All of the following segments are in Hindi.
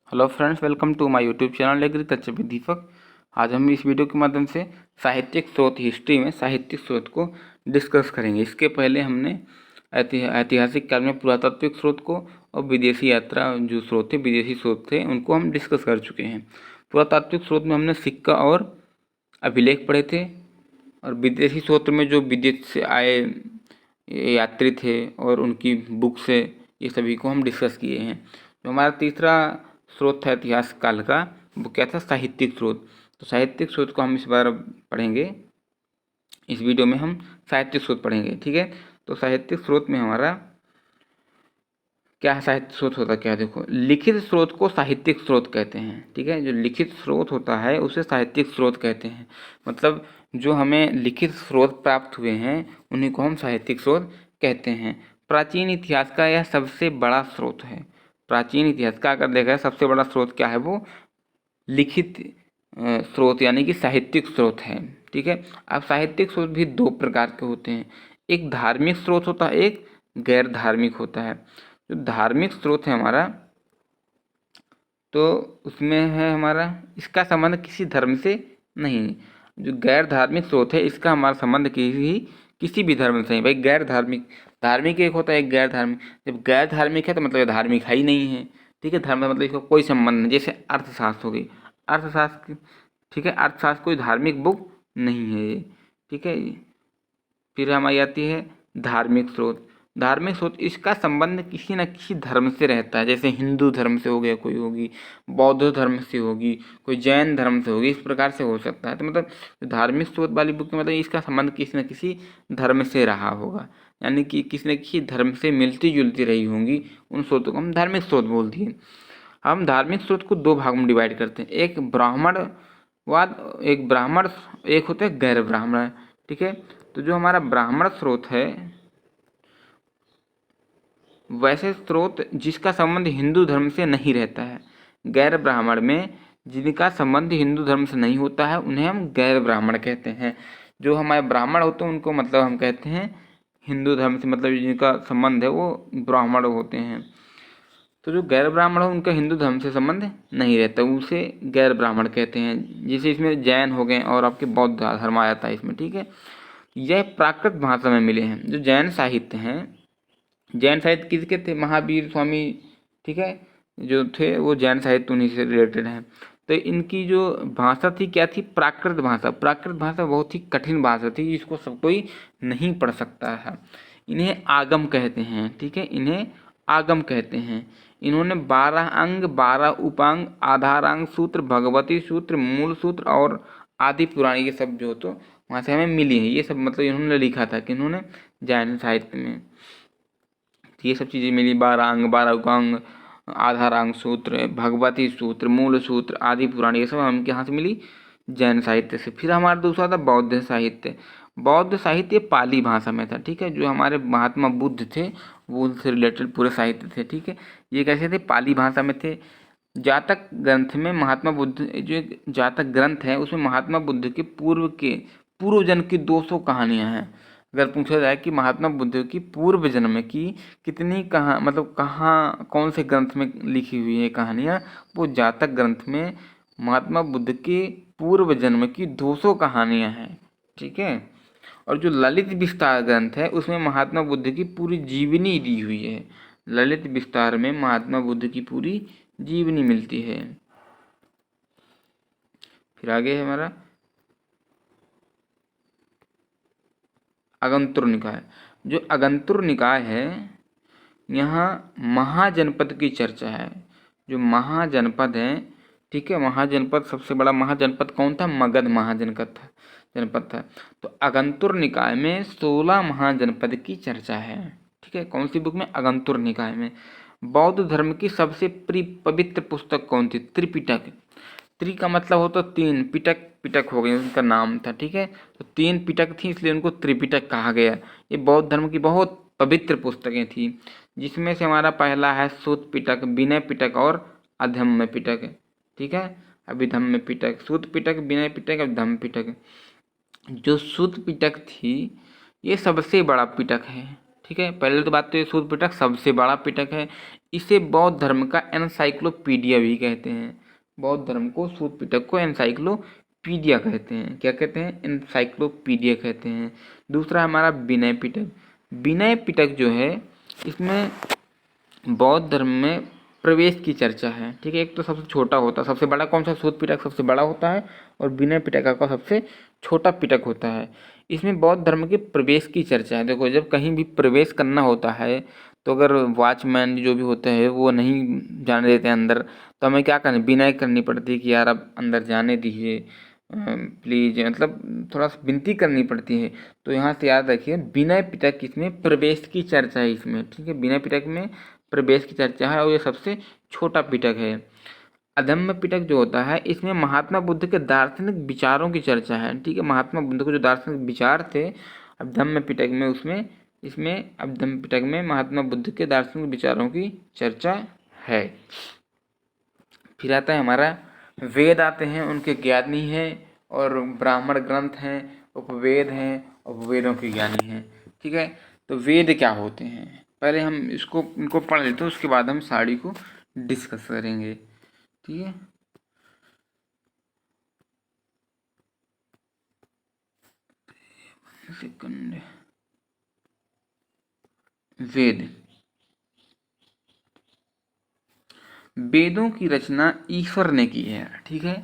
Hello friends, welcome to my YouTube channel agriculture with Deepak. आज हम इस वीडियो के माध्यम से साहित्यिक स्रोत, हिस्ट्री में साहित्यिक स्रोत को डिस्कस करेंगे। इसके पहले हमने ऐतिहासिक काल में पुरातात्विक स्रोत को और विदेशी यात्रा जो स्रोत थे, विदेशी स्रोत थे, उनको हम डिस्कस कर चुके हैं। पुरातात्विक स्रोत में हमने सिक्का और अभिलेख पढ़े थे, और विदेशी स्रोत में जो विदेश से आए यात्री थे और उनकी बुक से, ये सभी को हम डिस्कस किए हैं। जो हमारा तीसरा स्रोत था इतिहास काल का, वो क्या था? साहित्यिक स्रोत। तो साहित्यिक स्रोत को हम इस बार पढ़ेंगे। इस वीडियो में हम साहित्यिक स्रोत पढ़ेंगे, ठीक है। तो साहित्यिक स्रोत में हमारा क्या है? साहित्य स्रोत होता क्या है? देखो, लिखित स्रोत को साहित्यिक स्रोत कहते हैं, ठीक है। जो लिखित स्रोत होता है उसे साहित्यिक स्रोत कहते हैं। मतलब जो हमें लिखित स्रोत प्राप्त हुए हैं उन्हीं को हम साहित्यिक स्रोत कहते हैं। प्राचीन इतिहास का यह सबसे बड़ा स्रोत है। प्राचीन इतिहास का अगर देखा जाए सबसे बड़ा स्रोत क्या है? वो लिखित स्रोत यानी कि साहित्यिक स्रोत है, ठीक है। अब साहित्यिक स्रोत भी दो प्रकार के होते हैं। एक धार्मिक स्रोत होता है, एक गैर धार्मिक होता है। जो धार्मिक स्रोत है हमारा, तो उसमें है हमारा, इसका संबंध किसी धर्म से नहीं। जो गैर धार्मिक स्रोत है, इसका हमारा संबंध किसी भी धर्म से नहीं। भाई गैर धार्मिक, धार्मिक एक होता है, एक गैर धार्मिक। जब गैर धार्मिक है तो मतलब ये धार्मिक है ही नहीं है, ठीक है। धर्म मतलब इसका कोई संबंध नहीं। जैसे अर्थशास्त्र हो गई, अर्थशास्त्र, ठीक है। अर्थशास्त्र कोई धार्मिक बुक नहीं है ये, ठीक है। फिर हमारी आती है धार्मिक स्रोत। धार्मिक स्रोत, इसका संबंध किसी न किसी धर्म से रहता है। जैसे हिंदू धर्म से हो गया, कोई होगी, बौद्ध धर्म से होगी, कोई जैन धर्म से होगी, इस प्रकार से हो सकता है। तो मतलब धार्मिक स्रोत वाली बुक में मतलब इसका संबंध किसी न किसी धर्म से रहा होगा, यानी कि किसी न किसी धर्म से मिलती जुलती रही होंगी। उन स्रोतों को हम धार्मिक स्रोत बोलते हैं। हम धार्मिक स्रोत को दो भाग में डिवाइड करते हैं, एक ब्राह्मणवाद, एक ब्राह्मण, एक होता है गैर ब्राह्मण, ठीक है। तो जो हमारा ब्राह्मण स्रोत है, वैसे स्रोत जिसका संबंध हिंदू धर्म से नहीं रहता है। गैर ब्राह्मण में जिनका संबंध हिंदू धर्म से नहीं होता है उन्हें हम गैर ब्राह्मण कहते हैं। जो हमारे ब्राह्मण होते हैं उनको मतलब हम कहते हैं हिंदू धर्म से, मतलब जिनका संबंध है वो ब्राह्मण होते हैं। तो जो गैर ब्राह्मण हो उनका हिंदू धर्म से संबंध नहीं रहता, उसे गैर ब्राह्मण कहते हैं। जैसे इसमें जैन हो गए और आपके बौद्ध धर्म आ जाता है इसमें, ठीक है। यह प्राकृत भाषा में मिले हैं। जो जैन साहित्य हैं, जैन साहित्य किसके थे? महावीर स्वामी, ठीक है, जो थे वो जैन साहित्य उन्हीं से रिलेटेड हैं। तो इनकी जो भाषा थी क्या थी? प्राकृत भाषा। प्राकृत भाषा बहुत ही कठिन भाषा थी, जिसको सब कोई नहीं पढ़ सकता है। इन्हें आगम कहते हैं, ठीक है, इन्हें आगम कहते हैं। इन्होंने 12 अंग, 12 उपांग, आधारांग सूत्र, भगवती सूत्र, मूल सूत्र और आदि पुराण, ये सब जो तो वहाँ से हमें मिली है। ये सब मतलब इन्होंने लिखा था कि इन्होंने जैन साहित्य में ये सब चीज़ें मिली। 12 अंग, 12 उपांग, आधारांग सूत्र, भगवती सूत्र, मूल सूत्र, आदि पुराण, ये सब हमके यहाँ से मिली? जैन साहित्य से। फिर हमारा दूसरा था बौद्ध साहित्य। बौद्ध साहित्य पाली भाषा में था, ठीक है। जो हमारे महात्मा बुद्ध थे वो उनसे रिलेटेड पूरे साहित्य थे, ठीक है। ये कैसे थे? पाली भाषा में थे। जातक ग्रंथ में महात्मा बुद्ध, जो एक जातक ग्रंथ है उसमें महात्मा बुद्ध के पूर्व जन्म की 200 कहानियाँ हैं। अगर पूछा जाए कि महात्मा बुद्ध की पूर्व जन्म की कितनी कहाँ कौन से ग्रंथ में लिखी हुई है कहानियाँ, वो जातक ग्रंथ में महात्मा बुद्ध के पूर्व जन्म की 200 कहानियाँ हैं, ठीक है। और जो ललित विस्तार ग्रंथ है उसमें महात्मा बुद्ध की पूरी जीवनी दी हुई है। ललित विस्तार में महात्मा बुद्ध की पूरी जीवनी मिलती है। फिर आगे है हमारा अगंतुर निकाय। जो अगंतुर निकाय है, यहाँ महाजनपद की चर्चा है। जो महाजनपद है, ठीक है, महाजनपद, सबसे बड़ा महाजनपद कौन था? मगध जनपद था। तो अगंतुर निकाय में 16 महाजनपद की चर्चा है, ठीक है। कौन सी बुक में? अगंतुर निकाय में। बौद्ध धर्म की सबसे पवित्र पुस्तक कौन थी? त्रिपिटक। त्रि का मतलब होता तीन, पिटक, पिटक हो गई उनका नाम था, ठीक है। तो 3 पिटक थी इसलिए उनको त्रिपिटक कहा गया। ये बौद्ध धर्म की बहुत पवित्र पुस्तकें थी, जिसमें से हमारा पहला है सूत पिटक, विनय पिटक और अधम्म पिटक, ठीक है। अभिधम्म पिटक, सूत पिटक, विनय पिटक, अभिधम्म पिटक। जो सूत पिटक थी ये सबसे बड़ा पिटक है, ठीक है। पहले तो बात तो ये सूत्र पिटक सबसे बड़ा पिटक है। इसे बौद्ध धर्म का एनसाइक्लोपीडिया भी कहते हैं। बौद्ध धर्म को सूत्र पिटक को एनसाइक्लोपीडिया कहते हैं। क्या कहते हैं? एनसाइक्लोपीडिया कहते हैं। दूसरा हमारा विनय पिटक। विनय पिटक जो है इसमें बौद्ध धर्म में प्रवेश की चर्चा है। ठीक है। एक तो सबसे छोटा होता है, सबसे बड़ा कौन सा? सूत्र पिटक सबसे बड़ा होता है और विनय पिटक का सबसे छोटा पिटक होता है। इसमें बौद्ध धर्म के प्रवेश की चर्चा है। देखो, जब कहीं भी प्रवेश करना होता है तो अगर वॉचमैन जो भी होते हैं वो नहीं जाने देते अंदर, तो हमें क्या करना, विनय करनी पड़ती है कि यार अब अंदर जाने दीजिए प्लीज, मतलब थोड़ा सा विनती करनी पड़ती है। तो यहाँ से याद रखिए, विनय पिटक इसमें प्रवेश की चर्चा है इसमें। ठीक है। विनय पिटक में प्रवेश की चर्चा है और ये सबसे छोटा पिटक है। अधम्म पिटक जो होता है इसमें महात्मा बुद्ध के दार्शनिक विचारों की चर्चा है। ठीक है। महात्मा बुद्ध के जो दार्शनिक विचार थे अधम्म पिटक में, उसमें इसमें अधम्म पिटक में महात्मा बुद्ध के दार्शनिक विचारों की चर्चा है। फिर आता है हमारा वेद आते हैं, उनके ज्ञानी हैं और ब्राह्मण ग्रंथ हैं, उपवेद हैं, उपवेदों के ज्ञानी हैं। ठीक है। तो वेद क्या होते हैं पहले हम इनको पढ़ लेते हैं, उसके बाद हम साड़ी को डिस्कस करेंगे। ठीक है। सेकंड, वेद। वेदों की रचना ईश्वर ने की है। ठीक है।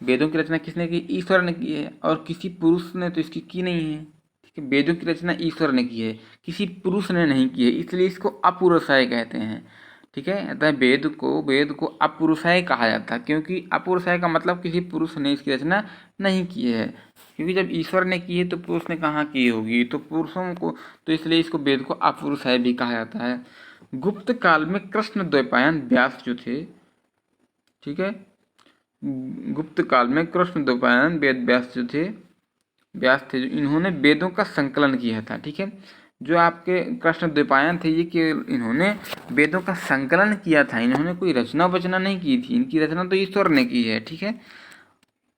वेदों की रचना किसने की? ईश्वर ने की है, और किसी पुरुष ने तो इसकी की नहीं है। ठीक है। वेदों की रचना ईश्वर ने की है, किसी पुरुष ने नहीं की है, इसलिए इसको अपुरुषाय कहते हैं। ठीक है। अतः वेद को अपुरुषाय कहा जाता है, क्योंकि अपुरुषाय का मतलब किसी पुरुष ने इसकी रचना नहीं की है। क्योंकि जब ईश्वर ने की है तो पुरुष ने कहाँ की होगी, तो पुरुषों को, तो इसलिए इसको वेद को अपुरुषाय भी कहा जाता है। गुप्त काल में कृष्ण द्वैपायन व्यास जो थे, ठीक है, गुप्त काल में कृष्ण द्वैपायन वेद व्यास थे, जो इन्होंने वेदों का संकलन किया था। ठीक है। जो आपके कृष्ण द्वैपायन थे ये कि इन्होंने वेदों का संकलन किया था, इन्होंने कोई रचना बचना नहीं की थी, इनकी रचना तो ईश्वर ने की है। ठीक है।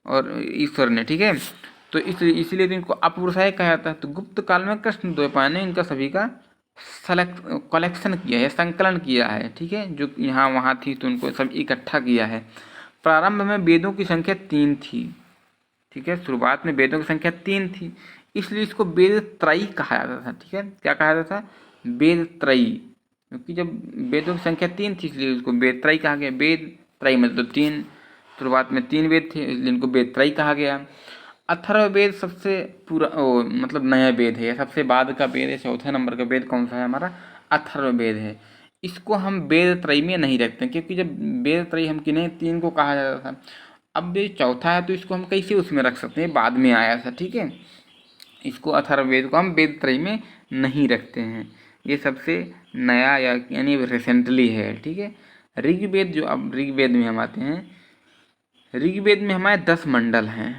और ईश्वर ने, ठीक है, तो इसलिए तो इनको अपुरुषाय कहा जाता है। तो गुप्त काल में कृष्ण द्वैपायन ने इनका सभी का कलेक्शन किया है, संकलन किया है। ठीक है। जो यहाँ वहाँ थी तो उनको सब इकट्ठा किया है। प्रारंभ में वेदों की संख्या 3 थी। ठीक है। शुरुआत में वेदों की संख्या 3 थी, इसलिए इसको वेद त्रयी कहा जाता था। ठीक है। क्या कहा जाता था? वेद त्रयी। क्योंकि जब वेदों की संख्या 3 थी इसलिए उसको वेद त्रयी कहा गया। वेद त्रयी मतलब 3, शुरुआत में 3 वेद थे इसलिए इनको वेद त्रयी कहा गया। अथर्ववेद सबसे मतलब नया वेद है, सबसे बाद का वेद है। चौथे नंबर का वेद कौन सा है? हमारा अथर्ववेद है। इसको हम वेद त्रयी में नहीं रखते, क्योंकि जब वेद त्रयी हम किन्हें 3 को कहा जाता था, अब ये चौथा है तो इसको हम कैसे उसमें रख सकते हैं, बाद में आया था। ठीक है। इसको अथर्ववेद को हम वेद त्रयी में नहीं रखते हैं, ये सबसे नया यानी रिसेंटली है। ठीक है। ऋग्वेद, जो अब ऋग्वेद में हम आते हैं, ऋग्वेद में हमारे 10 मंडल हैं,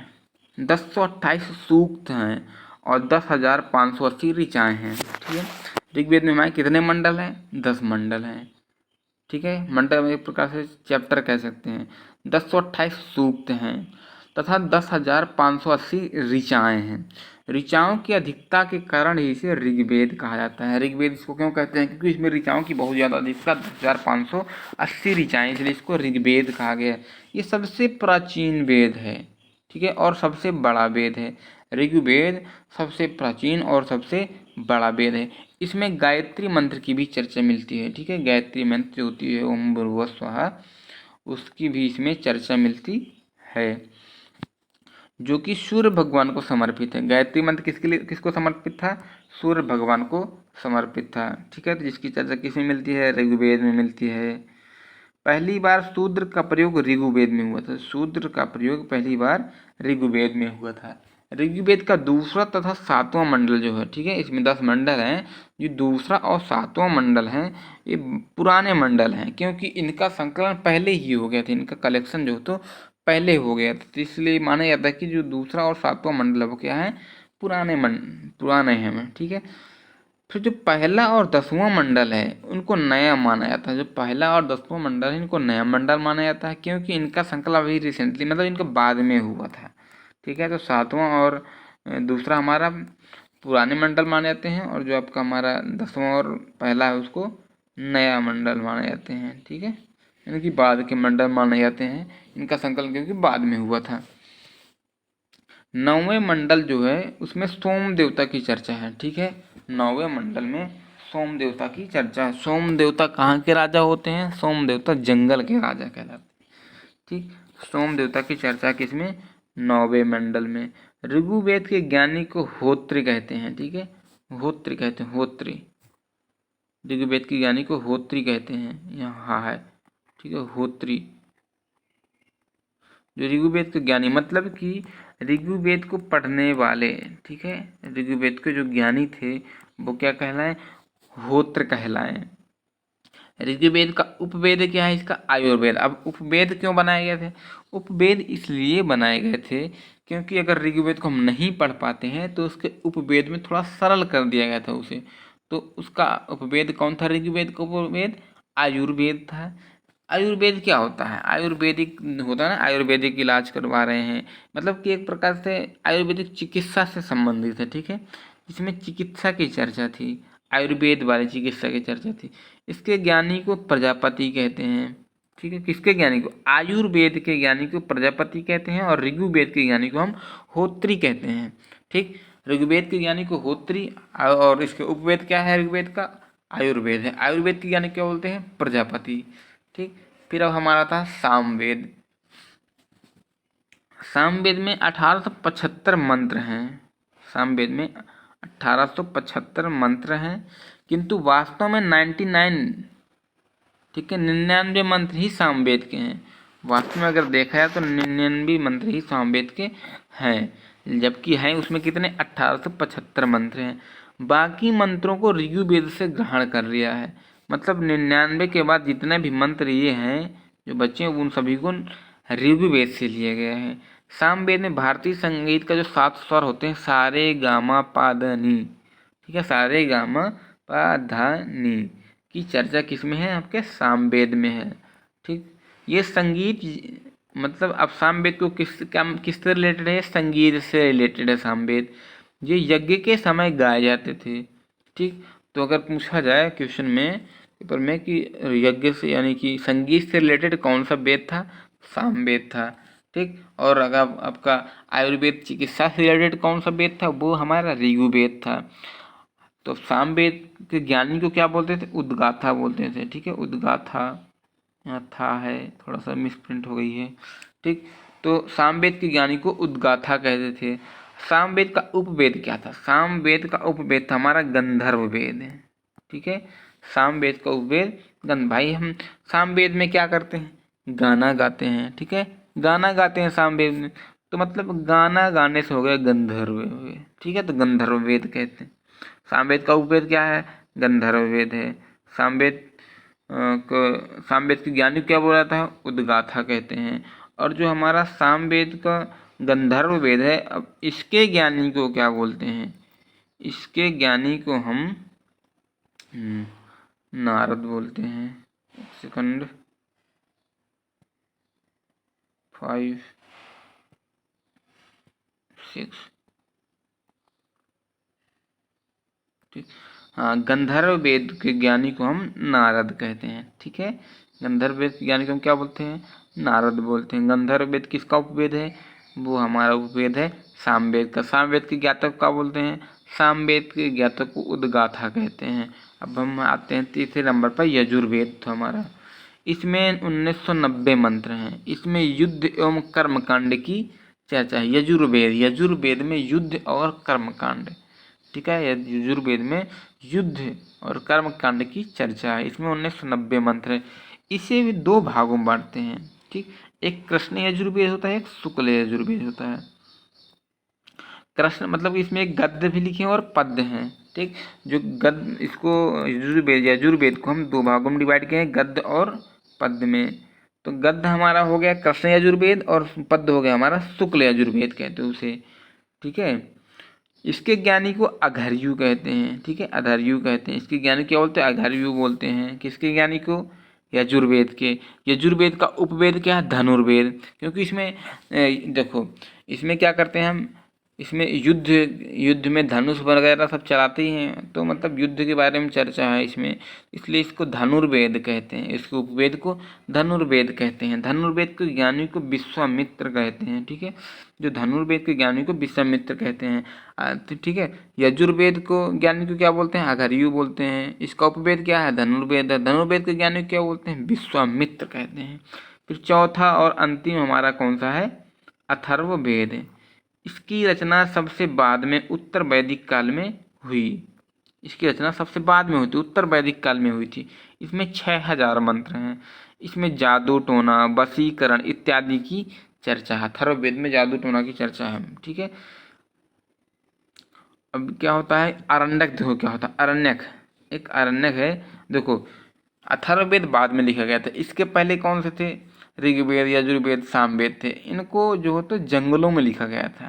1028 सूक्त हैं और 10,580 ऋचाएँ हैं। ठीक है। ऋग्वेद में हमारे कितने मंडल हैं? 10 मंडल हैं। ठीक है। मंडल एक प्रकार से चैप्टर कह सकते हैं। 1028 सूक्त हैं तथा 10,580 ऋचाएँ हैं। ऋचाओं की अधिकता के कारण ही इसे ऋग्वेद कहा जाता है। ऋग्वेद इसको क्यों कहते हैं? क्योंकि इसमें ऋचाओं की बहुत ज़्यादा अधिकता, 10,580 ऋचाएँ, इसलिए इसको ऋग्वेद कहा गया। ये सबसे प्राचीन वेद है। ठीक है। और सबसे बड़ा वेद है। ऋग्वेद सबसे प्राचीन और सबसे बड़ा वेद है। इसमें गायत्री मंत्र की भी चर्चा मिलती है। ठीक है। गायत्री मंत्र जो होती है ओम भूर्भुवः स्वः, उसकी भी इसमें चर्चा मिलती है, जो कि सूर्य भगवान को समर्पित है। गायत्री मंत्र किसको समर्पित था? सूर्य भगवान को समर्पित था। ठीक है। तो जिसकी चर्चा किसमें मिलती है? ऋग्वेद में मिलती है। पहली बार शूद्र का प्रयोग ऋग्वेद में हुआ था। शूद्र का प्रयोग पहली बार ऋग्वेद में हुआ था। ऋग्वेद का दूसरा तथा 7वां मंडल जो है, ठीक है, इसमें 10 मंडल हैं, जो दूसरा और 7वां मंडल हैं ये पुराने मंडल हैं, क्योंकि इनका संकलन पहले ही हो गया था, इनका कलेक्शन जो तो पहले हो गया था, तो इसलिए माना जाता है कि जो दूसरा और 7वां मंडल है वो क्या है? पुराने हैं। ठीक है। फिर जो पहला और 10वां मंडल है उनको नया माना जाता है। जो पहला और 10वां मंडल है इनको नया मंडल माना जाता है, क्योंकि इनका संकलन अभी रिसेंटली, मतलब इनका बाद में हुआ था। ठीक है। तो 7वां और दूसरा हमारा पुराने मंडल माने जाते हैं, और जो आपका हमारा 10वां और पहला है उसको नया मंडल माने जाते हैं। ठीक है, यानी कि बाद के मंडल माने जाते हैं, इनका संकलन क्योंकि बाद में हुआ था। 9वें मंडल जो है उसमें सोम देवता की चर्चा है। ठीक है, 9वें मंडल में सोम देवता की चर्चा है। सोम देवता कहाँ के राजा होते हैं? सोम देवता जंगल के राजा कहलाते हैं। ठीक, सोम देवता की चर्चा किसमें? 9वें मंडल में। ऋग्वेद के ज्ञानी को होत्री कहते हैं। ठीक है, होत्री कहते हैं, होत्री। ऋग्वेद के ज्ञानी को होत्री कहते हैं, यहाँ है। ठीक है, होत्री जो ऋग्वेद के ज्ञानी, मतलब कि ऋग्वेद को पढ़ने वाले। ठीक है, ऋग्वेद के जो ज्ञानी थे वो क्या कहलाए? होत्र कहलाए। ऋग्वेद का उपवेद क्या है? इसका आयुर्वेद। अब उपवेद क्यों बनाए गए थे? उपवेद इसलिए बनाए गए थे क्योंकि अगर ऋग्वेद को हम नहीं पढ़ पाते हैं तो उसके उपवेद में थोड़ा सरल कर दिया गया था उसे। तो उसका उपवेद कौन था? ऋग्वेद का उपवेद आयुर्वेद था। आयुर्वेद क्या होता है? आयुर्वेदिक होता है ना, आयुर्वेदिक इलाज करवा रहे हैं, मतलब कि एक प्रकार से आयुर्वेदिक चिकित्सा से संबंधित है। ठीक है, इसमें चिकित्सा की चर्चा थी, आयुर्वेद वाली चिकित्सा की चर्चा थी। इसके ज्ञानी को प्रजापति कहते हैं। ठीक है, किसके ज्ञानी को? आयुर्वेद के ज्ञानी को प्रजापति कहते हैं, और ऋग्वेद के ज्ञानी को हम होत्री कहते हैं। ठीक, ऋग्वेद के ज्ञानी को होत्री, और इसके उपवेद क्या है? ऋग्वेद का आयुर्वेद है। आयुर्वेद के ज्ञानी क्या बोलते हैं? प्रजापति। ठीक, फिर अब हमारा था सामवेद। सामवेद में 1875 मंत्र हैं। सामवेद में 1875 मंत्र हैं, किंतु वास्तव में 99, ठीक है, 99 मंत्र ही सामवेद के हैं। वास्तव में अगर देखा जाए तो 99 मंत्र ही सामवेद के हैं, जबकि हैं उसमें कितने? 1875 मंत्र हैं। बाकी मंत्रों को ऋग्वेद से ग्रहण कर लिया है। मतलब 99 के बाद जितने भी मंत्र ये हैं जो बच्चे, उन सभी को ऋग्वेद से लिए गए हैं। सामवेद में भारतीय संगीत का जो 7 स्वर होते हैं, सारे गामा पा ध नी, ठीक है, सारे गामा पा धा नी की चर्चा किस में है? आपके सामवेद में है। ठीक, ये संगीत, मतलब अब सामवेद को किससे रिलेटेड है? संगीत से रिलेटेड है सामवेद। ये यज्ञ के समय गाए जाते थे। ठीक, तो अगर पूछा जाए क्वेश्चन में पेपर में कि यज्ञ से यानी कि संगीत से रिलेटेड कौन सा वेद था? सामवेद था। ठीक, और अगर आपका आयुर्वेद चिकित्सा से रिलेटेड कौन सा वेद था? वो हमारा ऋग्वेद था। तो सामवेद के ज्ञानी को क्या बोलते थे? उद्गाथा बोलते थे। ठीक है, उद्गाथा, यहाँ था है, थोड़ा सा मिसप्रिंट हो गई है। ठीक, तो सामवेद के ज्ञानी को उद्गाथा कहते थे। सामवेद का उपवेद क्या था? सामवेद का उपवेद था हमारा गंधर्व वेद है। ठीक है, सामवेद का उपवेद भाई हम सामवेद में क्या करते हैं? गाना गाते हैं। ठीक है, गाना गाते हैं सामवेद में, तो मतलब गाना गाने से हो गया गंधर्व वेद। ठीक है, तो गंधर्व वेद कहते हैं। सामवेद का उपवेद क्या है? गंधर्व वेद है। सामवेद सामवेद के ज्ञानी क्या बोला था? उद्गाथा कहते हैं। और जो हमारा सामवेद का गंधर्व वेद है, अब इसके ज्ञानी को क्या बोलते हैं? इसके ज्ञानी को हम नारद बोलते हैं। सेकंड 5 6, ठीक, हाँ, गंधर्व वेद के ज्ञानी को हम नारद कहते हैं। ठीक है, गंधर्व वेद के ज्ञानी को हम क्या बोलते हैं? नारद बोलते हैं। गंधर्व वेद किसका उपवेद है? वो हमारा उपवेद है सामवेद का। सामवेद के ज्ञातक क्या बोलते हैं? सामवेद के ज्ञातक को उद्गाथा कहते हैं। अब हम आते हैं तीसरे नंबर पर, यजुर्वेद था हमारा। इसमें 1990 मंत्र हैं। इसमें युद्ध एवं कर्मकांड की चर्चा है। यजुर्वेद में युद्ध और कर्मकांड, ठीक है, यजुर्वेद में युद्ध और कर्मकांड की चर्चा है। इसमें 1990 मंत्र है। इसे भी 2 भागों में बांटते हैं। ठीक, एक कृष्ण यजुर्वेद होता है, एक शुक्ल यजुर्वेद होता है। कृष्ण मतलब इसमें एक गद्य भी लिखे हैं और पद्य हैं। ठीक, जो गद्य, इसको यजुर्वेद को हम 2 भागों में डिवाइड किए हैं, गद्य और पद्य में। तो गद्य हमारा हो गया कृष्ण यजुर्वेद, और पद्य हो गया हमारा शुक्ल यजुर्वेद कहते हैं उसे। ठीक है, इसके ज्ञानी को अघर्यु कहते हैं। ठीक है, अघर्यु कहते हैं। इसके ज्ञानी क्या बोलते हैं? अघर्यु बोलते हैं। किसके ज्ञानी को? यजुर्वेद के। यजुर्वेद का उपवेद क्या है? धनुर्वेद। क्योंकि इसमें देखो, इसमें क्या करते हैं हम? इसमें युद्ध में धनुष वगैरह सब चलाते ही हैं, तो मतलब युद्ध के बारे में चर्चा है इसमें, इसलिए इसको धनुर्वेद कहते हैं। इसके उपवेद को धनुर्वेद कहते हैं। धनुर्वेद के ज्ञानी को विश्वामित्र कहते हैं। ठीक है, जो धनुर्वेद के ज्ञानी को विश्वामित्र कहते हैं। तो ठीक है, यजुर्वेद को ज्ञानी को क्या बोलते हैं? अघर्यु बोलते हैं। इसका उपवेद क्या है? धनुर्वेद है। धनुर्वेद के ज्ञानी को क्या बोलते हैं? विश्वामित्र कहते हैं। फिर चौथा और अंतिम हमारा कौन सा है? अथर्ववेद है। इसकी रचना सबसे बाद में उत्तर वैदिक काल में हुई। इसकी रचना सबसे बाद में हुई थी, उत्तर वैदिक काल में हुई थी। इसमें 6000 मंत्र हैं। इसमें जादू टोना, वशीकरण इत्यादि की चर्चा है। अथर्ववेद में जादू टोना की चर्चा है। ठीक है, अब क्या होता है? आरण्यक। देखो क्या होता है अरण्यक, एक आरण्यक है। देखो अथर्ववेद बाद में लिखा गया था, इसके पहले कौन से थे? ऋग्वेद, यजुर्वेद, सामवेद थे। इनको जो हो तो जंगलों में लिखा गया था।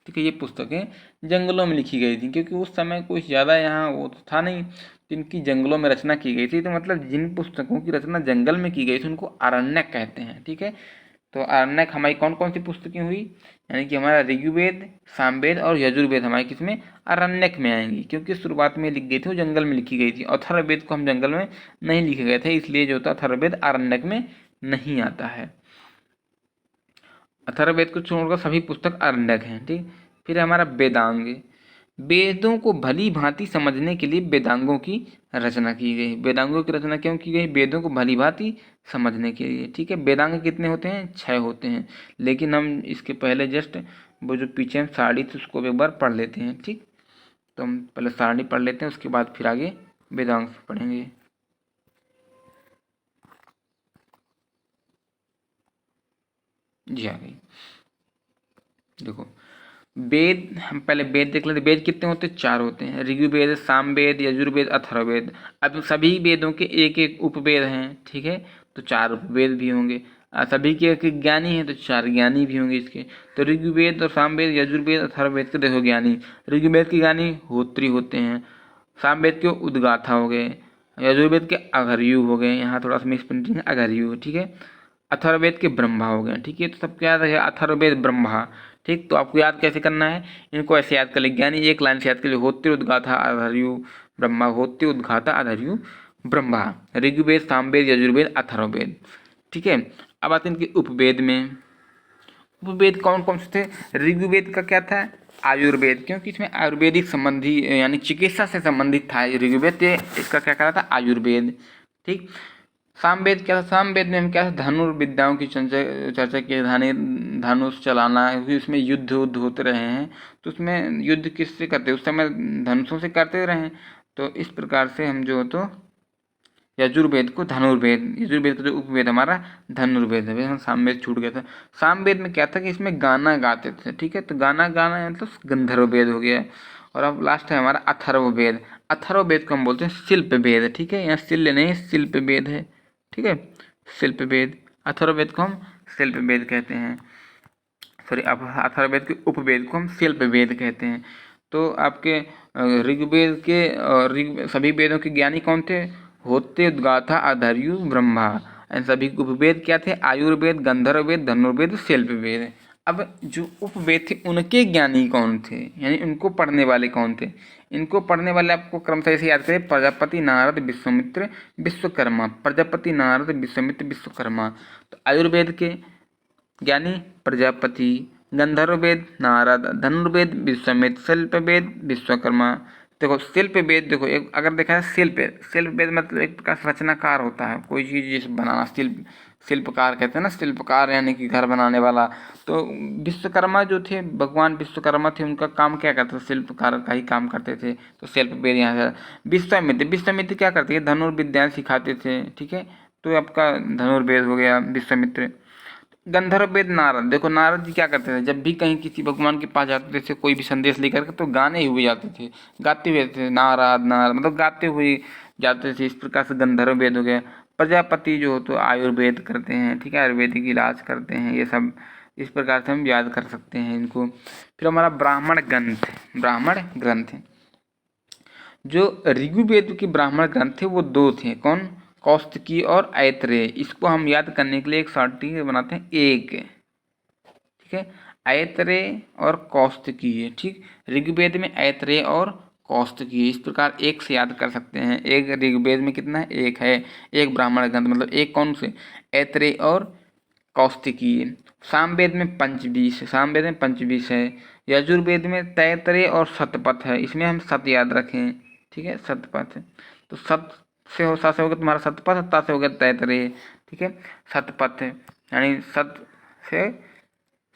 ठीक है, ये पुस्तकें जंगलों में लिखी गई थी, क्योंकि उस समय कुछ ज़्यादा यहाँ वो तो था नहीं, जिनकी जंगलों में रचना की गई थी। तो मतलब जिन पुस्तकों की रचना जंगल में की गई थी उनको आरण्यक कहते हैं। ठीक है, तो आरण्यक हमारी कौन कौन सी पुस्तकें हुई? यानी कि हमारा ऋग्वेद, सामवेद और यजुर्वेद हमारी किसमें? आरण्यक में आएंगी, क्योंकि शुरुआत में लिख गई थी वो जंगल में लिखी गई थी। और अथर्ववेद को हम जंगल में नहीं लिखे गए थे, इसलिए जो था अथर्ववेद आरण्यक में नहीं आता है। अथर्ववेद को छोड़कर सभी पुस्तक आरण्यक हैं। ठीक, फिर हमारा वेदांग। वेदों को भली भांति समझने के लिए वेदांगों की रचना की गई। वेदांगों की रचना क्यों की गई? वेदों को भली भांति समझने के लिए। ठीक है, वेदांग कितने होते हैं? 6 होते हैं, लेकिन हम इसके पहले जस्ट वो जो पीछे हम सारणी थी उसको एक बार पढ़ लेते हैं। ठीक, तो हम पहले सारणी पढ़ लेते हैं, उसके बाद फिर आगे वेदांग पढ़ेंगे। जी आ गई। देखो वेद, हम पहले वेद देख लेते। वेद कितने होते हैं? 4 होते हैं। ऋग्वेद, सामवेद, यजुर्वेद, अथर्ववेद। अब सभी वेदों के एक एक उपवेद हैं। ठीक है, तो 4 उपवेद भी होंगे। सभी के एक ज्ञानी हैं, तो 4 ज्ञानी भी होंगे इसके। तो ऋग्वेद और सामवेद, यजुर्वेद, अथर्ववेद के देखो ज्ञानी। ऋग्वेद के ज्ञानी होत्री होते हैं। सामवेद के उद्गाथा हो गए। यजुर्वेद के अघर्यु हो गए। यहाँ थोड़ा सा मिस प्रिंटिंग है, अघर्यु। ठीक है, अथर्ववेद के ब्रह्मा हो गए। ठीक है, तो सबको याद है अथर्ववेद ब्रह्मा। ठीक, तो आपको याद कैसे करना है? इनको ऐसे याद कर ले, ज्ञानी एक लाइन से याद कर ले। होते उद्गाथा अधर्यु ब्रह्मा, होते उद्गाथा अधर्यु ब्रह्मा। ऋग्वेद, सामवेद, यजुर्वेद, अथर्ववेद। ठीक है, अब आते हैं इनके उपवेद में। उपवेद कौन कौन से थे? ऋग्वेद का क्या था? आयुर्वेद, क्योंकि इसमें आयुर्वेदिक संबंधी यानी चिकित्सा से संबंधित था ऋग्वेद। इसका क्या कहा था? आयुर्वेद। ठीक, सामवेद क्या था? सामवेद में हम क्या था? धनुर्विद्याओं की चर्चा की। धनुष चलाना, क्योंकि उसमें युद्ध होते रहे हैं, तो उसमें युद्ध किससे करते? उस समय धनुषों से करते रहे। तो इस प्रकार से हम जो तो यजुर्वेद को धनुर्वेद, यजुर्वेद का जो उपवेद हमारा धनुर्वेद है। हम सामवेद छूट गया था। सामवेद में क्या था कि इसमें गाना गाते थे। ठीक है, तो गाना गाना मतलब गंधर्ववेद हो गया। और अब लास्ट है हमारा अथर्ववेद। अथर्ववेद को हम बोलते हैं शिल्प वेद। ठीक है, यहाँ शिल्प नहीं, शिल्प वेद है। ठीक है, शिल्प वेद। अथर्ववेद को हम शिल्प वेद कहते हैं। सॉरी, अथर्ववेद के उपवेद को हम शिल्प वेद कहते हैं। तो आपके ऋग्वेद के सभी वेदों के ज्ञानी कौन थे? होते उद्गाथा अधर्यु ब्रह्मा। एंड सभी उपवेद क्या थे? आयुर्वेद, गंधर्ववेद, धनुर्वेद, शिल्प वेद। अब जो उपवेद थे उनके ज्ञानी कौन थे, यानी उनको पढ़ने वाले कौन थे? इनको पढ़ने वाले आपको क्रमशः से याद करें। प्रजापति, नारद, विश्वामित्र, विश्वकर्मा। प्रजापति, नारद, विश्वामित्र, विश्वकर्मा। तो आयुर्वेद के ज्ञानी प्रजापति, गंधर्ववेद नारद, धनुर्वेद विश्वामित्र, शिल्पवेद विश्वकर्मा। देखो शिल्पवेद, देखो एक अगर देखा है शिल्पवेद मतलब एक प्रकार से रचनाकार होता है, कोई चीज़ जिसे बनाना। शिल्पकार कहते हैं ना, शिल्पकार यानी कि घर बनाने वाला। तो विश्वकर्मा जो थे, भगवान विश्वकर्मा थे, उनका काम क्या करते थे? शिल्पकार का ही काम करते थे। तो शिल्पवेद यहाँ से। विश्वामित्र क्या करते थे? धनुर्विद्या सिखाते थे। ठीक है, तो आपका धनुर्वेद हो गया विश्वामित्र। गंधर्ववेद नारद, देखो नारद जी क्या करते थे? जब भी कहीं किसी भगवान के पास जाते थे कोई भी संदेश लेकर के, तो गाने हुए जाते थे, गाते हुए थे। नारद नारद मतलब गाते हुए जाते थे। इस प्रकार से गंधर्ववेद हो गया। प्रजापति जो हो तो आयुर्वेद करते हैं। ठीक है, आयुर्वेदिक इलाज करते हैं। ये सब इस प्रकार से हम याद कर सकते हैं इनको। फिर हमारा ब्राह्मण ग्रंथ। जो ऋग्वेद के ब्राह्मण ग्रंथ थे वो 2 थे। कौन? कौस्तुकी और ऐत्रेय। इसको हम याद करने के लिए एक शॉर्टकट बनाते हैं, एक। ठीक है, ऐतरेय और कौस्तुकीय। ठीक, ऋग्वेद में ऐतरेय और कौस्तुकीय, इस प्रकार एक से याद कर सकते हैं। एक ऋग्वेद में कितना है, एक है, एक ब्राह्मण ग्रंथ, मतलब एक कौन से, ऐतरेय और कौस्तुकीय। सामवेद में पंचवीस, सामवेद में पंचवीस है। यजुर्वेद में तैतरेय और शतपथ है, इसमें हम सत याद रखें। ठीक है, शतपथ, तो सत से हो, सा से हो गया तुम्हारा शतपथ, ता से हो गया तैतरेय। ठीक है, शतपथ यानी सत से,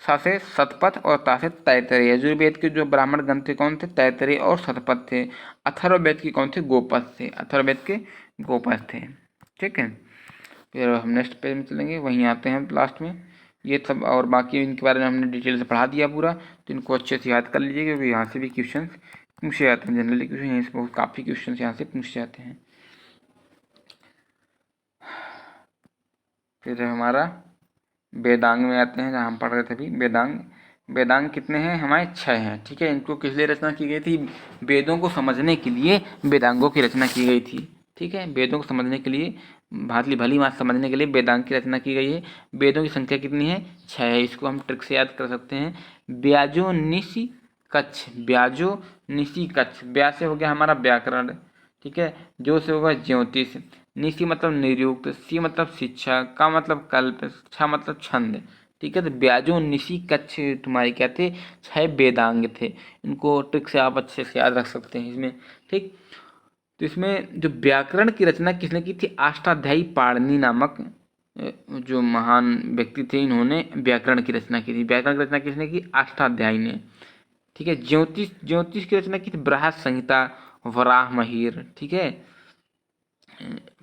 सा से शतपथ और ता से तैतरेय। यजुर्वेद के जो ब्राह्मण ग्रंथ थे कौन थे, तैतरेय और शतपथ थे। अथर्ववेद की कौन थे, गोपथ थे, अथर्ववेद के गोपथ थे। ठीक है, फिर हम नेक्स्ट पेज में चलेंगे, वहीं आते हैं लास्ट में। ये सब और बाकी इनके बारे में हमने डिटेल से पढ़ा दिया पूरा, तो इनको अच्छे से याद कर लीजिए, क्योंकि यहाँ से भी क्वेश्चन पूछे जाते हैं। जनरली क्वेश्चन यहीं से बहुत काफ़ी क्वेश्चन यहाँ से पूछे जाते हैं। फिर हमारा वेदांग में आते हैं, जहाँ हम पढ़ रहे थे अभी। वेदांग, वेदांग कितने हैं हमारे, 6 हैं। ठीक है, इनको किस लिए रचना की गई थी, वेदों को समझने के लिए वेदांगों की रचना की गई थी। ठीक है, वेदों को समझने के लिए, भांति भली बात समझने के लिए वेदांग की रचना की गई है। वेदों की संख्या कितनी है, 6 है। इसको हम ट्रिक से याद कर सकते हैं। ब्याजो निशि कच्छ, ब्याजो निशि कच्छ, ब्या से हो गया हमारा व्याकरण। ठीक है, जो से होगा ज्योतिष, निशि मतलब निरुक्त, सी मतलब शिक्षा, का मतलब कल्प, छा मतलब छंद। ठीक है, तो ब्याजो निशि कच्छ तुम्हारे क्या थे, 6 वेदांग थे। इनको ट्रिक से आप अच्छे से याद रख सकते हैं इसमें। ठीक, तो इसमें जो व्याकरण की रचना किसने की थी, अष्टाध्यायी पाणिनि नामक जो महान व्यक्ति थे, इन्होंने व्याकरण की रचना की थी। व्याकरण की रचना किसने की, अष्टाध्यायी ने। ठीक है, ज्योतिष, ज्योतिष की रचना की थी बृहत संहिता, वराह महिर। ठीक है,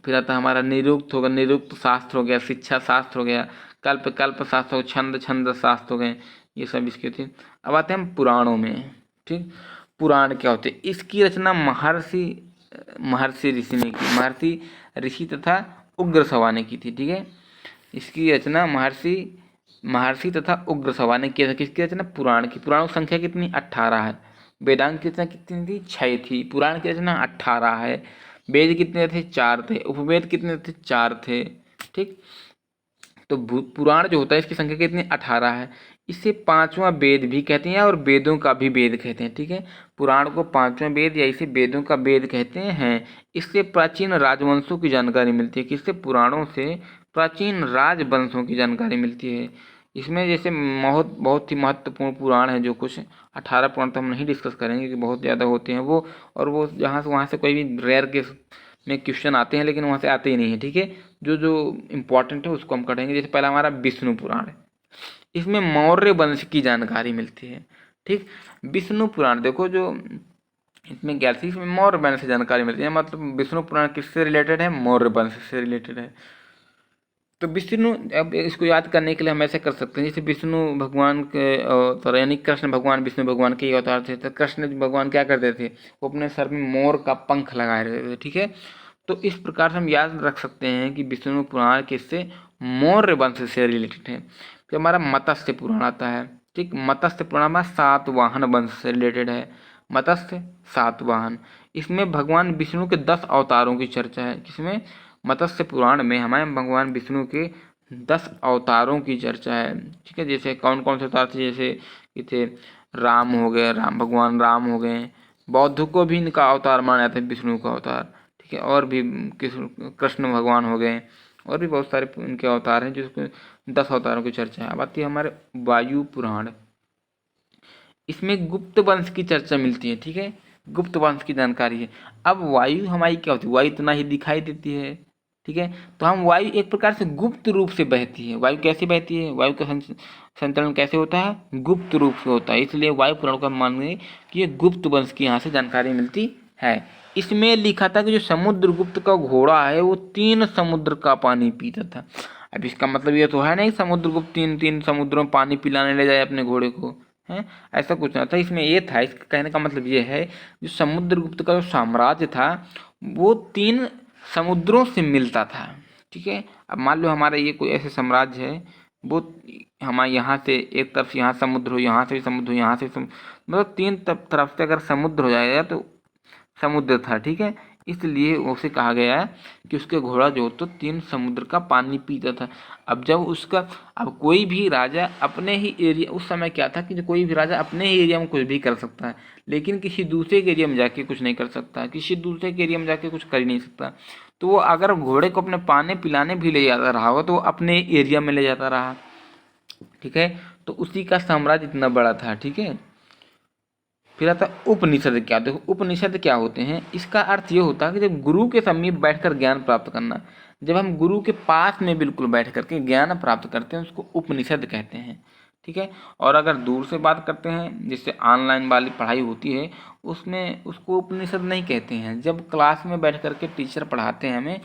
फिर आता हमारा निरुक्त होगा, निरुक्त शास्त्र हो गया, शिक्षा शास्त्र हो गया, कल्प, कल्प शास्त्र हो, छंद, छंद शास्त्र हो गए, ये सब इसके थे। अब आते हैं हम पुराणों में। ठीक, पुराण क्या होते हैं, इसकी रचना महर्षि, महर्षि ऋषि ने की, महर्षि ऋषि तथा उग्रसवा ने की थी। ठीक है, इसकी रचना महर्षि, महर्षि तथा उग्रसवा ने किया था। किसकी रचना, पुराण की। पुराणों की संख्या कितनी, 18 है। वेदांग की रचना कितनी थी, 6 थी। पुराण की रचना 18 है। वेद कितने थे, 4 थे। उपवेद कितने थे, 4 थे। ठीक, तो पुराण जो होता है इसकी संख्या कितनी, 18 है। इसे 5वां वेद भी कहते हैं और वेदों का भी वेद कहते हैं। ठीक है, पुराण को 5वां वेद या इसे वेदों का वेद कहते हैं। इससे प्राचीन राजवंशों की जानकारी मिलती है। किससे, पुराणों से प्राचीन राजवंशों की जानकारी मिलती है। इसमें जैसे बहुत बहुत ही महत्वपूर्ण पुराण है, जो कुछ 18 पुराण तो हम नहीं डिस्कस करेंगे क्योंकि बहुत ज़्यादा होते हैं वो, और वो जहाँ से वहाँ से कोई भी रेयर केस में क्वेश्चन आते हैं, लेकिन वहाँ से आते ही नहीं है। ठीक है, जो जो इम्पोर्टेंट है उसको हम करेंगे। जैसे पहला हमारा विष्णु पुराण है, इसमें मौर्य वंश की जानकारी मिलती है। ठीक, विष्णु पुराण देखो, जो इसमें क्या थी, इसमें मौर्य वंश से जानकारी मिलती है। मतलब विष्णु पुराण किससे रिलेटेड है, मौर्य वंश से रिलेटेड है। तो विष्णु, अब इसको याद करने के लिए हम ऐसे कर सकते हैं, जैसे विष्णु भगवान के अवतार, यानी कृष्ण भगवान विष्णु भगवान के अवतार थे। तो कृष्ण भगवान क्या करते थे, वो अपने सर में मोर का पंख लगाए रहते थे। ठीक है, तो इस प्रकार से हम याद रख सकते हैं कि विष्णु पुराण किससे, मौर्य वंश से रिलेटेड है। फिर हमारा मत्स्य पुराण आता है। ठीक, मत्स्य पुराण हमारा सातवाहन वंश से रिलेटेड है। मत्स्य, सातवाहन, इसमें भगवान विष्णु के 10 अवतारों की चर्चा है। किसमें, मत्स्य पुराण में हमारे भगवान विष्णु के 10 अवतारों की चर्चा है। ठीक है, जैसे कौन कौन से अवतार थे, जैसे कि थे राम हो गए, राम भगवान राम हो गए। बौद्ध को भी इनका अवतार माना जाता है, विष्णु का अवतार। ठीक है, और भी कृष्ण भगवान हो गए, और भी बहुत सारे उनके अवतार हैं, जिसको 10 अवतारों की चर्चा है। अब आती है हमारे वायु पुराण, इसमें गुप्त वंश की चर्चा मिलती है। ठीक है, गुप्त वंश की जानकारी है। अब वायु हमारी क्या होती है, वायु इतना ही दिखाई देती है। ठीक है, तो हम वायु एक प्रकार से गुप्त रूप से बहती है। वायु कैसे बहती है, वायु का संचलन कैसे होता है, गुप्त रूप से होता है। इसलिए वायु पुराण को हम मानेंगे कि ये गुप्त वंश की यहाँ से जानकारी मिलती है। इसमें लिखा था कि जो समुद्रगुप्त का घोड़ा है वो 3 समुद्र का पानी पीता था। अब इसका मतलब ये तो है नहीं समुद्रगुप्त 3 समुद्रों में पानी पिलाने ले जाए अपने घोड़े को, है ऐसा कुछ ना था। इसमें ये था, इसका कहने का मतलब ये है, जो समुद्रगुप्त का जो साम्राज्य था वो 3 समुद्रों से मिलता था। ठीक है, अब मान लो हमारा ये कोई ऐसे साम्राज्य है, वो हमारे यहाँ से एक तरफ से यहाँ समुद्र हो, यहाँ से भी समुद्र हो, यहाँ से मतलब 3 तरफ से अगर समुद्र हो जाएगा तो समुद्र था। ठीक है, इसलिए उसे कहा गया है कि उसके घोड़ा जो तो 3 समुद्र का पानी पीता था। अब कोई भी राजा अपने ही एरिया, उस समय क्या था कि जो कोई भी राजा अपने ही एरिया में कुछ भी कर सकता है, लेकिन किसी दूसरे के एरिया में जाके कुछ नहीं कर सकता, किसी दूसरे के एरिया में जाके कुछ कर ही नहीं सकता। तो वो अगर घोड़े को अपने पानी पिलाने भी ले जाता रहा हो तो वो अपने एरिया में ले जाता रहा, ठीक है। तो उसी का साम्राज्य इतना बड़ा था, ठीक है। फिर आता उपनिषद। क्या देखो उपनिषद क्या होते हैं, इसका अर्थ ये होता है कि जब गुरु के समीप बैठकर ज्ञान प्राप्त करना, जब हम गुरु के पास में बिल्कुल बैठ करके ज्ञान प्राप्त करते हैं उसको उपनिषद कहते हैं, ठीक है। और अगर दूर से बात करते हैं, जिससे ऑनलाइन वाली पढ़ाई होती है, उसमें उसको उपनिषद नहीं कहते हैं। जब क्लास में बैठ करके टीचर पढ़ाते हैं हमें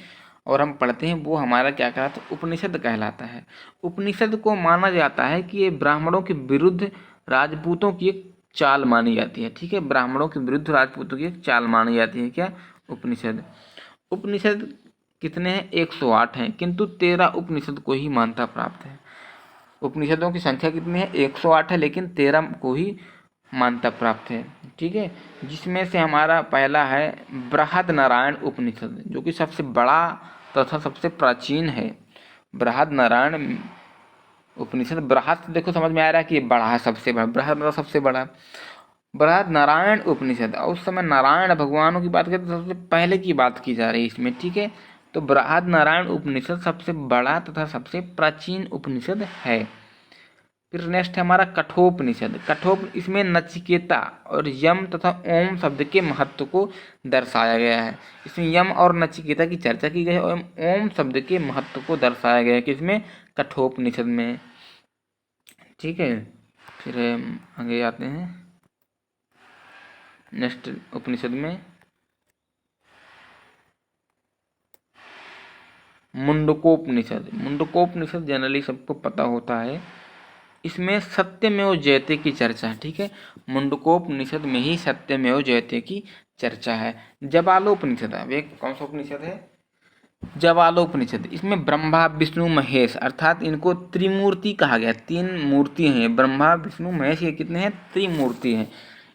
और हम पढ़ते हैं, वो हमारा क्या कहलाता है, उपनिषद कहलाता है। उपनिषद को माना जाता है कि ये ब्राह्मणों के विरुद्ध राजपूतों की एक चाल मानी जाती है, ठीक है। ब्राह्मणों के विरुद्ध राजपूतों की एक चाल मानी जाती है, क्या, उपनिषद। उपनिषद कितने हैं, 108 हैं, किंतु 13 उपनिषद को ही मान्यता प्राप्त है। उपनिषदों की संख्या कितनी है, 108 है, लेकिन 13 को ही मान्यता प्राप्त है, ठीक है। जिसमें से हमारा पहला है बृहदनारायण उपनिषद, जो कि सबसे बड़ा तथा सबसे प्राचीन है। बृहदनारायण उपनिषद, बृहद देखो समझ में आ रहा है कि ये बड़ा है, सबसे बड़ा, बृहद मतलब सबसे बड़ा। बृहदनारायण उपनिषद, और उस समय नारायण भगवानों की बात करें तो सबसे पहले की बात की जा रही है इसमें, ठीक है। तो बृहदनारायण उपनिषद सबसे बड़ा तथा सबसे प्राचीन उपनिषद है। फिर नेक्स्ट है हमारा कठोपनिषद। इसमें नचिकेता और यम तथा ओम शब्द के महत्व को दर्शाया गया है। इसमें यम और नचिकेता की चर्चा की गई है और ओम शब्द के महत्व को दर्शाया गया है किसमें, कठोपनिषद में, ठीक है। फिर आगे आते हैं नेक्स्ट उपनिषद में मुंडकोपनिषद। मुंडकोपनिषद जनरली सबको पता होता है। इसमें सत्यमेव जयते की चर्चा है, ठीक है। मुंडकोपनिषद में ही सत्यमेव जयते की चर्चा है। जबालोपनिषद, अब एक कौन सा उपनिषद है, जबालोपनिषद। इसमें ब्रह्मा विष्णु महेश अर्थात इनको त्रिमूर्ति कहा गया। 3 मूर्ति हैं, ब्रह्मा विष्णु महेश, ये कितने हैं, त्रिमूर्ति हैं।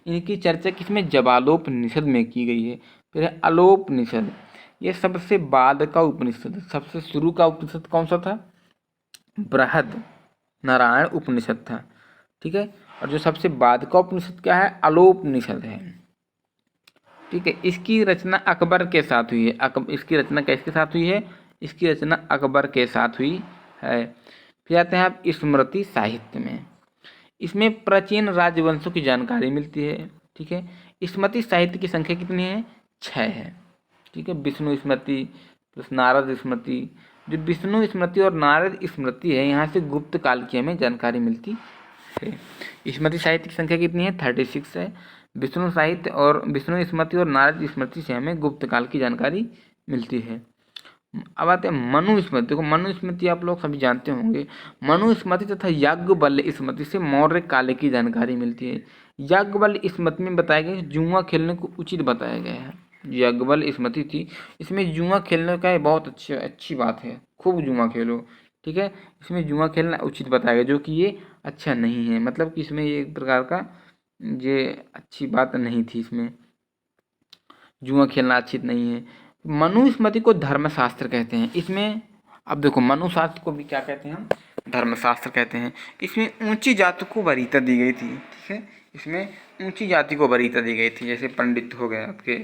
इनकी चर्चा किसमें, जबालोपनिषद में की गई है। फिर है अलोपनिषद, ये सबसे बाद का उपनिषद। सबसे शुरू का उपनिषद कौन सा था, बृहद नारायण उपनिषद था, ठीक है। और जो सबसे बाद का उपनिषद क्या है, अलोपनिषद है, ठीक है। इसकी रचना अकबर के साथ हुई है। इसकी रचना किसके साथ हुई है, इसकी रचना अकबर के साथ हुई है। फिर आते हैं आप स्मृति साहित्य में। इसमें प्राचीन राजवंशों की जानकारी मिलती है, ठीक है। स्मृति साहित्य की संख्या कितनी है, 6 है, ठीक है। विष्णु स्मृति प्लस नारद स्मृति। जो विष्णु स्मृति और नारद स्मृति है, यहाँ से गुप्त काल की हमें जानकारी मिलती है। स्मृति साहित्य की संख्या कितनी है, 36 है। विष्णु साहित्य और विष्णु स्मृति और नारद स्मृति से हमें गुप्त काल की जानकारी मिलती है। अब आते हैं मनुस्मृति। देखो मनुस्मृति आप लोग सभी जानते होंगे। मनुस्मृति तथा याज्ञवल्क्य स्मृति से मौर्य काल की जानकारी मिलती है। याज्ञवल्क्य स्मृति में बताया गया जुआ खेलने को उचित बताया गया है। याज्ञवल्क्य स्मृति थी, इसमें जुआ खेलने का बहुत अच्छी बात है, खूब जुआ खेलो, ठीक है। इसमें जुआ खेलना उचित बताया गया, जो कि ये अच्छा नहीं है, मतलब कि इसमें ये एक प्रकार का ये अच्छी बात नहीं थी, इसमें जुआ खेलना उचित नहीं है। मनुस्मृति को धर्मशास्त्र कहते हैं। इसमें अब देखो मनुशास्त्र को भी क्या कहते हैं हम, धर्मशास्त्र कहते हैं। इसमें ऊंची जाति को वरीयता दी गई थी, ठीक है। इसमें ऊंची जाति को वरीयता दी गई थी, जैसे पंडित हो गए आपके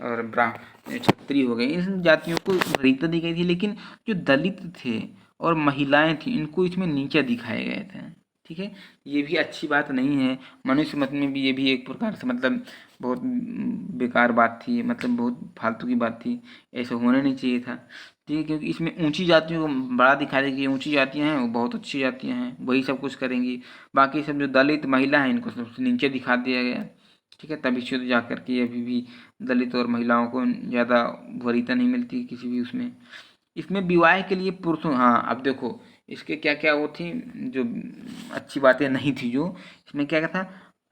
और ब्राह्मण क्षत्रिय हो गए, इन जातियों को वरीयता दी गई थी। लेकिन जो दलित थे और महिलाएं थी, इनको इसमें नीचे दिखाए गए थे, ठीक है। ये भी अच्छी बात नहीं है। मनुस्मृति में भी ये भी एक प्रकार से मतलब बहुत बेकार बात थी, मतलब बहुत फालतू की बात थी, ऐसा होना नहीं चाहिए था, ठीक है। क्योंकि इसमें ऊंची जातियों को बड़ा दिखा देगी, ये ऊंची जातियां हैं वो बहुत अच्छी जातियां हैं, वही सब कुछ करेंगी। बाकी सब जो दलित महिला हैं इनको सबसे नीचे दिखा दिया गया, ठीक है। तभी से जा कर के अभी भी दलित और महिलाओं को ज़्यादा वरीयता नहीं मिलती किसी भी उसमें। इसमें विवाह के लिए पुरुषों, हाँ अब देखो इसके क्या क्या वो थी जो अच्छी बातें नहीं थी, जो इसमें क्या क्या था।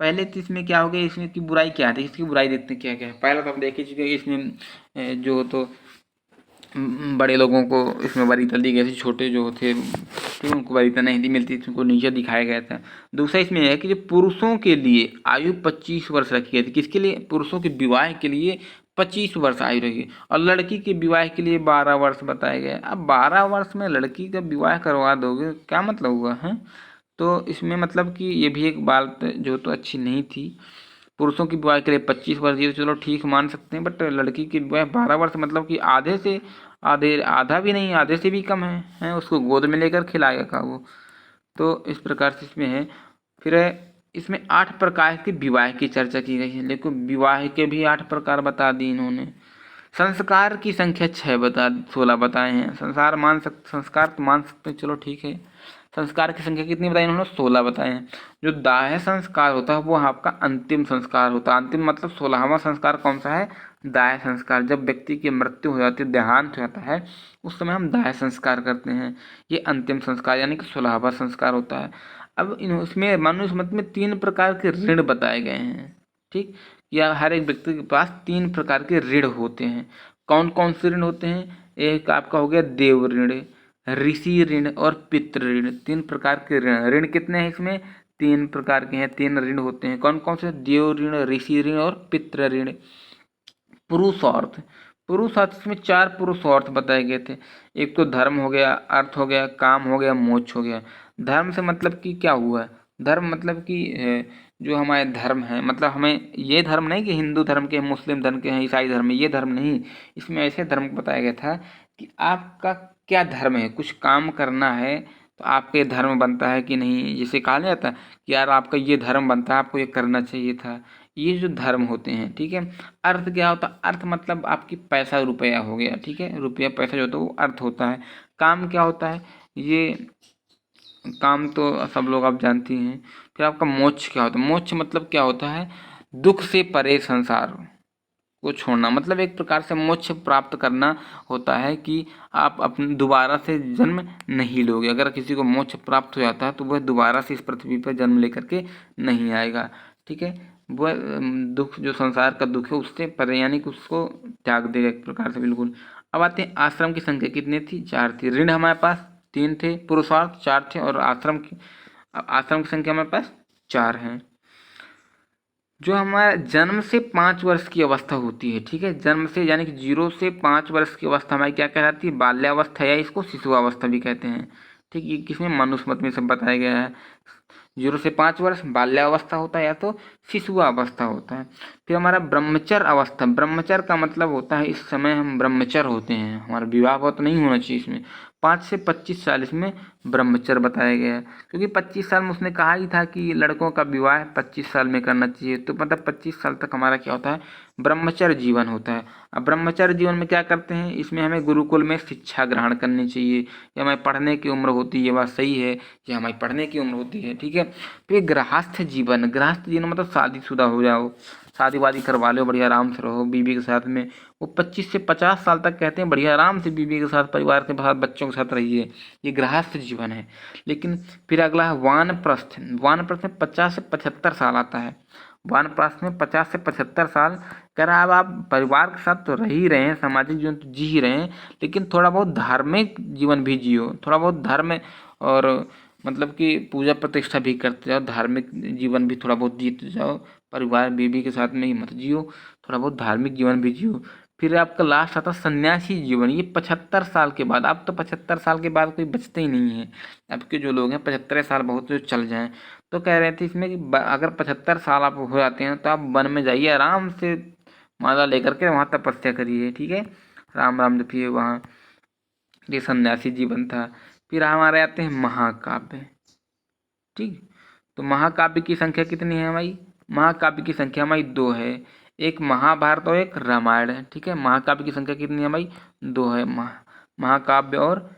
पहले तो इसमें क्या हो गया, इसमें की बुराई क्या थी, इसकी बुराई देखते हैं क्या क्या है। पहला तो हम देख ही चुके हैं, इसमें जो तो बड़े लोगों को इसमें वरीयता दी गई थी, छोटे जो थे उनको वरीयता नहीं दी मिलती थी, उनको नीचे दिखाया गया था। दूसरा इसमें है कि जो पुरुषों के लिए आयु 25 वर्ष रखी गई थी, किसके लिए, पुरुषों के विवाह के लिए 25 वर्ष आयु रहेगी। और लड़की के विवाह के लिए 12 वर्ष बताए गए। अब 12 वर्ष में लड़की का विवाह करवा दोगे, क्या मतलब हुआ है? तो इसमें मतलब कि ये भी एक बात जो तो अच्छी नहीं थी। पुरुषों की विवाह के लिए 25 वर्ष, ये तो चलो ठीक मान सकते हैं, बट लड़की की विवाह 12 वर्ष मतलब कि आधा भी नहीं, आधे से भी कम है, उसको गोद में लेकर खिलाएगा वो। तो इस प्रकार से इसमें है। फिर इसमें 8 प्रकार के विवाह की चर्चा की गई है। लेकिन विवाह के भी 8 प्रकार बता दी इन्होंने। संस्कार की संख्या 16 बताए हैं। संस्कार तो मान सकते हैं, चलो ठीक है। संस्कार की संख्या कितनी बताई इन्होंने? 16 बताए हैं। जो दाह संस्कार होता है वो आपका अंतिम संस्कार होता है। अंतिम मतलब 16वां संस्कार कौन सा है? दाह संस्कार। जब व्यक्ति की मृत्यु हो जाती है, देहांत हो जाता है, उस समय हम दाह संस्कार करते हैं। ये अंतिम संस्कार यानी कि 16वां संस्कार होता है। अब इसमें मनुष्य मत में 3 प्रकार के ऋण बताए गए हैं। ठीक, या हर एक व्यक्ति के पास 3 प्रकार के ऋण होते हैं। कौन कौन से ऋण होते हैं? एक आपका हो गया देव ऋण, ऋषि ऋण और पितृ ऋण। 3 प्रकार के ऋण। ऋण कितने हैं इसमें? 3 प्रकार के हैं, 3 ऋण होते हैं। कौन कौन से? देव ऋण, ऋषि ऋण और पितृ ऋण। पुरुषार्थ, पुरुषार्थ में 4 पुरुषार्थ बताए गए थे। एक तो धर्म हो गया, अर्थ हो गया, काम हो गया, मोक्ष हो गया। धर्म से मतलब कि क्या हुआ? धर्म मतलब कि जो हमारे धर्म है, मतलब हमें ये धर्म नहीं कि हिंदू धर्म के, मुस्लिम धर्म के हैं, ईसाई धर्म में, ये धर्म नहीं। इसमें ऐसे धर्म को बताया गया था कि आपका क्या धर्म है। कुछ काम करना है तो आपके धर्म बनता है कि नहीं। जैसे कहा नहीं जाता कि यार आपका ये धर्म बनता है, आपको ये करना चाहिए था। ये जो धर्म होते हैं, ठीक है। अर्थ क्या होता है? अर्थ मतलब आपकी पैसा रुपया हो गया, ठीक है। रुपया पैसा जो होता है वो अर्थ होता है। काम क्या होता है? ये काम तो सब लोग आप जानती हैं। फिर आपका मोक्ष क्या होता है? मोक्ष मतलब क्या होता है? दुख से परे संसार को छोड़ना, मतलब एक प्रकार से मोक्ष प्राप्त करना होता है कि आप अपने दोबारा से जन्म नहीं लोगे। अगर किसी को मोक्ष प्राप्त हो जाता है तो वह दोबारा से इस पृथ्वी पर जन्म लेकर के नहीं आएगा, ठीक है। वह दुख, जो संसार का दुख है, उससे परे यानी कि उसको त्याग देगा एक प्रकार से, बिल्कुल। अब आते हैं आश्रम की संख्या कितनी थी? 4 थी। ऋण हमारे पास 3 थे, पुरुषार्थ 4 थे, और आश्रम की संख्या हमारे पास 4 हैं। जो हमारा जन्म से 5 वर्ष की अवस्था होती है, ठीक है। जन्म से यानी कि 0 से 5 वर्ष की अवस्था हमारी क्या कहलाती है? बाल्यावस्था, या इसको शिशुअवस्था भी कहते हैं, ठीक। ये किसमें? मनुस्मृति में सब बताया गया है। 0 से 5 वर्ष बाल्यावस्था होता है या तो शिशुअवस्था होता है। फिर हमारा ब्रह्मचर्य अवस्था। ब्रह्मचर्य का मतलब होता है इस समय हम ब्रह्मचर्य होते हैं, हमारा विवाह तो नहीं होना चाहिए इसमें। 5 से 25 साल इसमें ब्रह्मचर्य बताया गया है, क्योंकि 25 साल में उसने कहा ही था कि लड़कों का विवाह 25 साल में करना चाहिए। तो मतलब 25 साल तक हमारा क्या होता है? ब्रह्मचर्य जीवन होता है। अब ब्रह्मचर्य जीवन में क्या करते हैं? इसमें हमें गुरुकुल में शिक्षा ग्रहण करनी चाहिए, या हमें पढ़ने की उम्र होती है, ये बात सही है, ये हमारी पढ़ने की उम्र होती है, ठीक है। फिर गृहस्थ जीवन। गृहस्थ जीवन मतलब शादीशुदा हो जाओ, शादी वादी करवा लो, बढ़िया आराम से रहो बीवी के साथ में। वो 25 से 50 साल तक कहते हैं बढ़िया आराम से बीवी के साथ, परिवार के साथ, बच्चों के साथ रहिए। ये गृहस्थ जीवन है। लेकिन फिर अगला है वानप्रस्थ। वानप्रस्थ में 50 से 75 साल आता है। वानप्रस्थ में 50 से 75 साल कह रहा है। अब आप परिवार के साथ तो रह ही रहे हैं, सामाजिक जीवन तो जी ही रहे हैं, लेकिन थोड़ा बहुत धार्मिक जीवन भी जियो। थोड़ा बहुत धर्म और मतलब कि पूजा प्रतिष्ठा भी करते जाओ, धार्मिक जीवन भी थोड़ा बहुत जीते जाओ। परिवार बीवी के साथ में ही मत जियो, थोड़ा बहुत धार्मिक जीवन भी जियो। फिर आपका लास्ट आता सन्यासी जीवन। ये 75 साल के बाद। अब तो 75 साल के बाद कोई बचते ही नहीं है। अब के जो लोग हैं 75 साल बहुत जो चल जाएं, तो कह रहे थे इसमें कि अगर 75 साल आप हो जाते हैं तो आप वन में जाइए, आराम से माला लेकर के वहाँ तपस्या करिए, ठीक है। राम राम जपिए वहाँ। ये सन्यासी जीवन था। फिर हमारे आते हैं महाकाव्य, ठीक। तो महाकाव्य की संख्या कितनी है हमारी? महाकाव्य की संख्या हमारी 2 है। एक महाभारत और एक रामायण है, ठीक है। महाकाव्य की संख्या कितनी है हमारी? 2 है। महाकाव्य और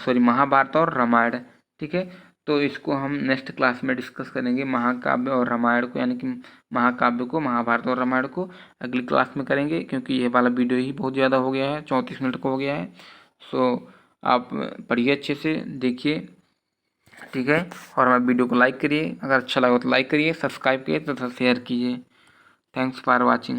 महाभारत और रामायण, ठीक है। तो इसको हम नेक्स्ट क्लास में डिस्कस करेंगे, महाकाव्य और रामायण को, यानी कि महाकाव्य को, महाभारत और रामायण को अगली क्लास में करेंगे, क्योंकि ये वाला वीडियो ही बहुत ज़्यादा हो गया है, 34 मिनट का हो गया है। सो आप पढ़िए, अच्छे से देखिए, ठीक है। और हमारे वीडियो को लाइक करिए, अगर अच्छा लगा तो लाइक करिए, सब्सक्राइब करिए तथा शेयर कीजिए। Thanks for watching.